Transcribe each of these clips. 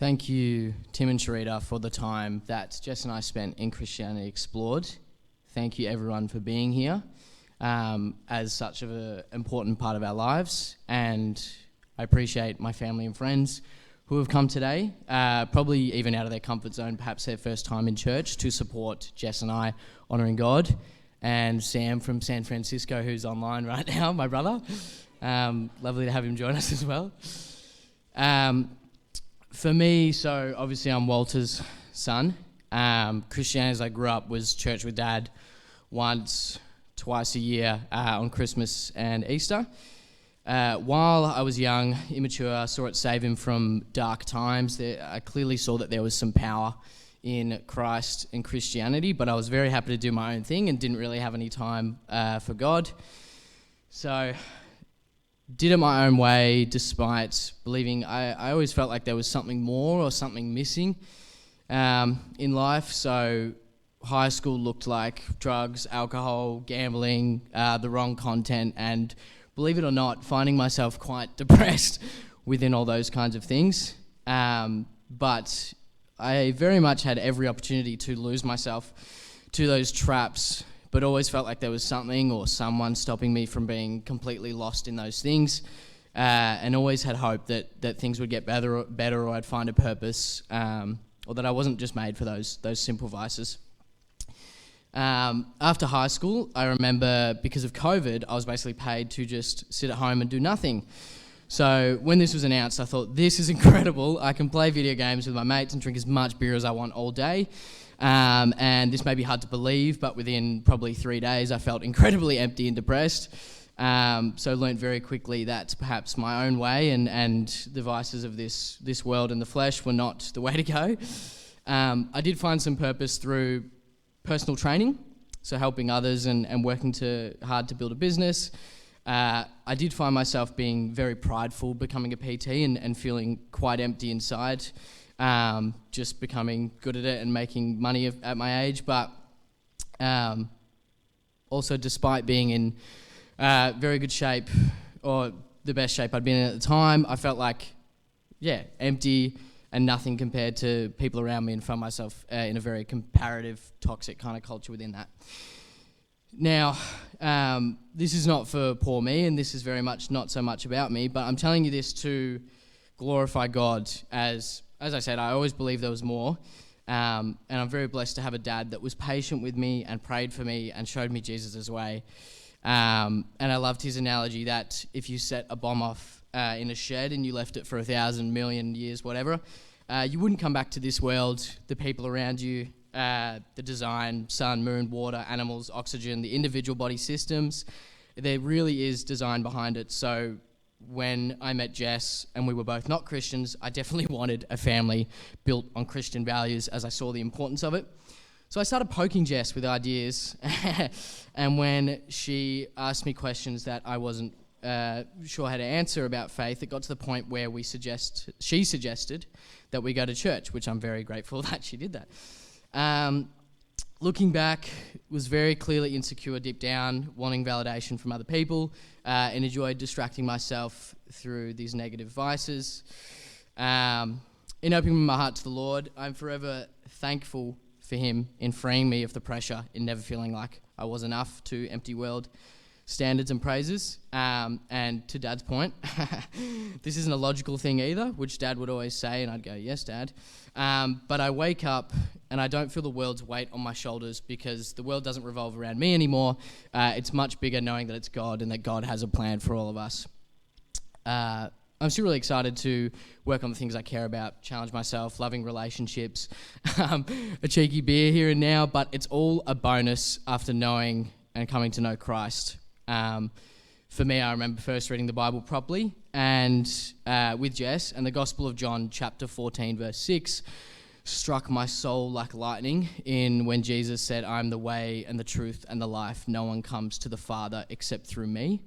Thank you, Tim and Sharita, for the time that Jess and I spent in Christianity Explored. Thank you, everyone, for being here as such an important part of our lives. And I appreciate my family and friends who have come today, probably even out of their comfort zone, perhaps their first time in church, to support Jess and I honouring God. And Sam from San Francisco, who's online right now, my brother. Lovely to have him join us as well. For me, so obviously I'm Walter's son. Christianity as I grew up was church with Dad twice a year on Christmas and Easter. While I was young, immature, I saw it save him from dark times. I clearly saw that there was some power in Christ and Christianity, but I was very happy to do my own thing and didn't really have any time for God. So did it my own way, despite believing I always felt like there was something more or something missing in life. So high school looked like drugs, alcohol, gambling, the wrong content, and believe it or not, finding myself quite depressed within all those kinds of things. But I very much had every opportunity to lose myself to those traps, but always felt like there was something or someone stopping me from being completely lost in those things, and always had hope that things would get better or I'd find a purpose, or that I wasn't just made for those simple vices. After high school, I remember because of COVID, I was basically paid to just sit at home and do nothing. So when this was announced, I thought, this is incredible. I can play video games with my mates and drink as much beer as I want all day. And this may be hard to believe, but within probably 3 days, I felt incredibly empty and depressed. So learned very quickly that perhaps my own way and the vices of this world and the flesh were not the way to go. I did find some purpose through personal training, so helping others and working hard to build a business. I did find myself being very prideful, becoming a PT and feeling quite empty inside. Just becoming good at it and making money at my age, but also despite being in very good shape, or the best shape I'd been in at the time, I felt like, empty and nothing compared to people around me, and found myself in a very comparative, toxic kind of culture within that. Now, this is not for poor me, and this is very much not so much about me, but I'm telling you this to glorify God. As I said, I always believed there was more, and I'm very blessed to have a dad that was patient with me and prayed for me and showed me Jesus' way. And I loved his analogy that if you set a bomb off in a shed and you left it for 1,000 million years, whatever, you wouldn't come back to this world, the people around you, the design, sun, moon, water, animals, oxygen, the individual body systems. There really is design behind it. So when I met Jess and we were both not Christians, I definitely wanted a family built on Christian values, as I saw the importance of it. So I started poking Jess with ideas, and when she asked me questions that I wasn't sure how to answer about faith, it got to the point where she suggested that we go to church, which I'm very grateful that she did that. Looking back, was very clearly insecure deep down, wanting validation from other people, and enjoyed distracting myself through these negative vices. In opening my heart to the Lord, I'm forever thankful for him in freeing me of the pressure, in never feeling like I was enough to empty world standards and praises. And to Dad's point, this isn't a logical thing either, which Dad would always say, and I'd go, yes, Dad. But I wake up and I don't feel the world's weight on my shoulders, because the world doesn't revolve around me anymore. It's much bigger knowing that it's God and that God has a plan for all of us. I'm still really excited to work on the things I care about, challenge myself, loving relationships, a cheeky beer here and now, but it's all a bonus after knowing and coming to know Christ. For me, I remember first reading the Bible properly and with Jess, and the Gospel of John chapter 14 verse 6 struck my soul like lightning in when Jesus said, "I'm the way and the truth and the life. No one comes to the Father except through me."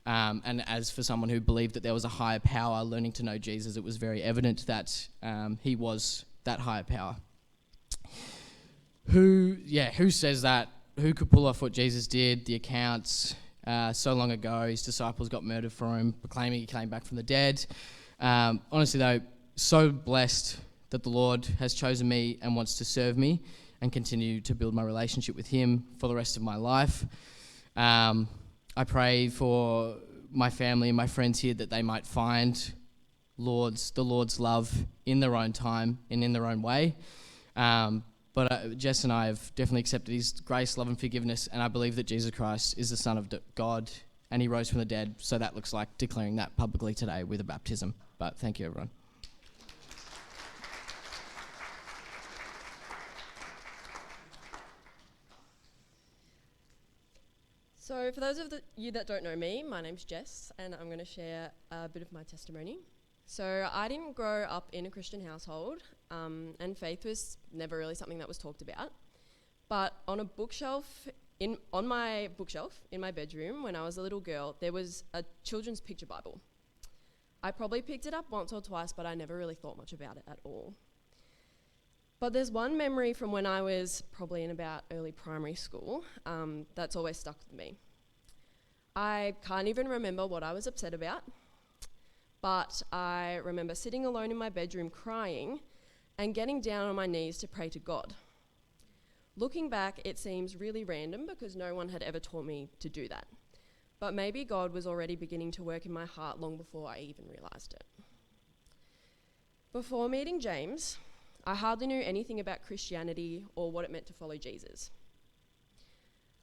And as for someone who believed that there was a higher power, learning to know Jesus, it was very evident that he was that higher power. Who says that? Who could pull off what Jesus did? The accounts so long ago, his disciples got murdered for him, proclaiming he came back from the dead. Honestly though, so blessed that the Lord has chosen me and wants to serve me and continue to build my relationship with him for the rest of my life. I pray for my family and my friends here that they might find the Lord's love in their own time and in their own way. But Jess and I have definitely accepted his grace, love and forgiveness, and I believe that Jesus Christ is the Son of God and he rose from the dead, so that looks like declaring that publicly today with a baptism. But thank you, everyone. So for those of you that don't know me, my name's Jess, and I'm going to share a bit of my testimony. So I didn't grow up in a Christian household, and faith was never really something that was talked about. But on a bookshelf, on my bookshelf in my bedroom when I was a little girl, there was a children's picture Bible. I probably picked it up once or twice, but I never really thought much about it at all. But there's one memory from when I was probably in about early primary school that's always stuck with me. I can't even remember what I was upset about, but I remember sitting alone in my bedroom crying and getting down on my knees to pray to God. Looking back, it seems really random because no one had ever taught me to do that. But maybe God was already beginning to work in my heart long before I even realised it. Before meeting James, I hardly knew anything about Christianity or what it meant to follow Jesus.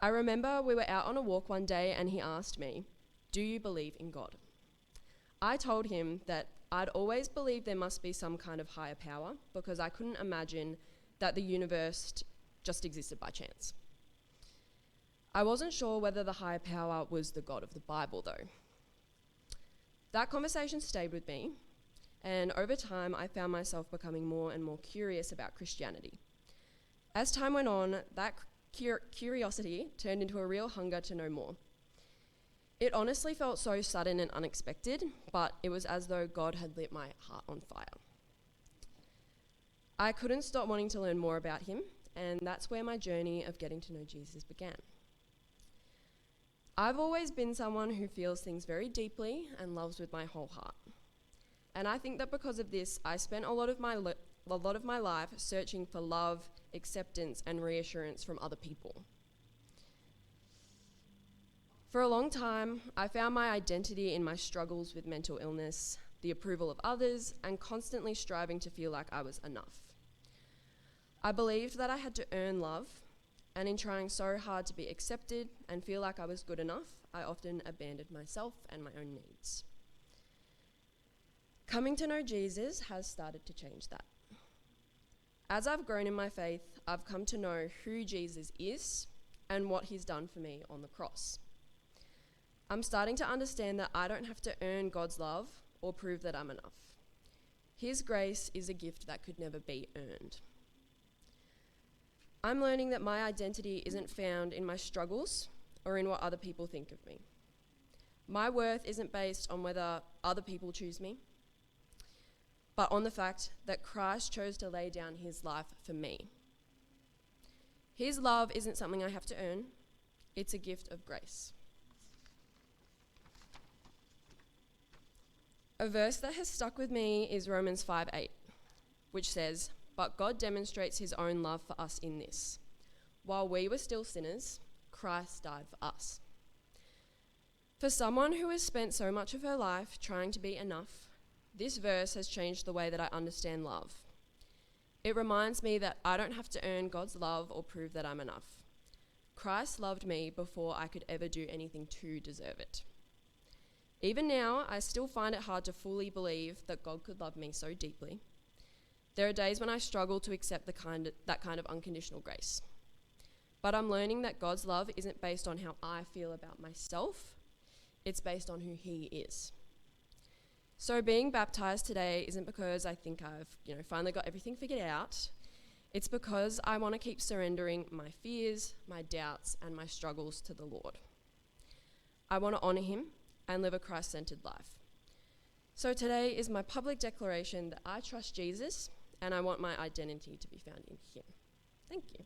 I remember we were out on a walk one day and he asked me, "Do you believe in God?" I told him that I'd always believed there must be some kind of higher power because I couldn't imagine that the universe just existed by chance. I wasn't sure whether the higher power was the God of the Bible though. That conversation stayed with me, and over time I found myself becoming more and more curious about Christianity. As time went on, that curiosity turned into a real hunger to know more. It honestly felt so sudden and unexpected, but it was as though God had lit my heart on fire. I couldn't stop wanting to learn more about him, and that's where my journey of getting to know Jesus began. I've always been someone who feels things very deeply and loves with my whole heart. And I think that because of this, I spent a lot of my life searching for love, acceptance, and reassurance from other people. For a long time, I found my identity in my struggles with mental illness, the approval of others, and constantly striving to feel like I was enough. I believed that I had to earn love, and in trying so hard to be accepted and feel like I was good enough, I often abandoned myself and my own needs. Coming to know Jesus has started to change that. As I've grown in my faith, I've come to know who Jesus is and what he's done for me on the cross. I'm starting to understand that I don't have to earn God's love or prove that I'm enough. His grace is a gift that could never be earned. I'm learning that my identity isn't found in my struggles or in what other people think of me. My worth isn't based on whether other people choose me, but on the fact that Christ chose to lay down his life for me. His love isn't something I have to earn, it's a gift of grace. A verse that has stuck with me is Romans 5:8, which says, "But God demonstrates his own love for us in this. While we were still sinners, Christ died for us." For someone who has spent so much of her life trying to be enough, this verse has changed the way that I understand love. It reminds me that I don't have to earn God's love or prove that I'm enough. Christ loved me before I could ever do anything to deserve it. Even now, I still find it hard to fully believe that God could love me so deeply. There are days when I struggle to accept that kind of unconditional grace. But I'm learning that God's love isn't based on how I feel about myself, it's based on who he is. So being baptized today isn't because I think I've finally got everything figured out. It's because I want to keep surrendering my fears, my doubts, and my struggles to the Lord. I want to honour him and live a Christ-centered life. So today is my public declaration that I trust Jesus and I want my identity to be found in him. Thank you.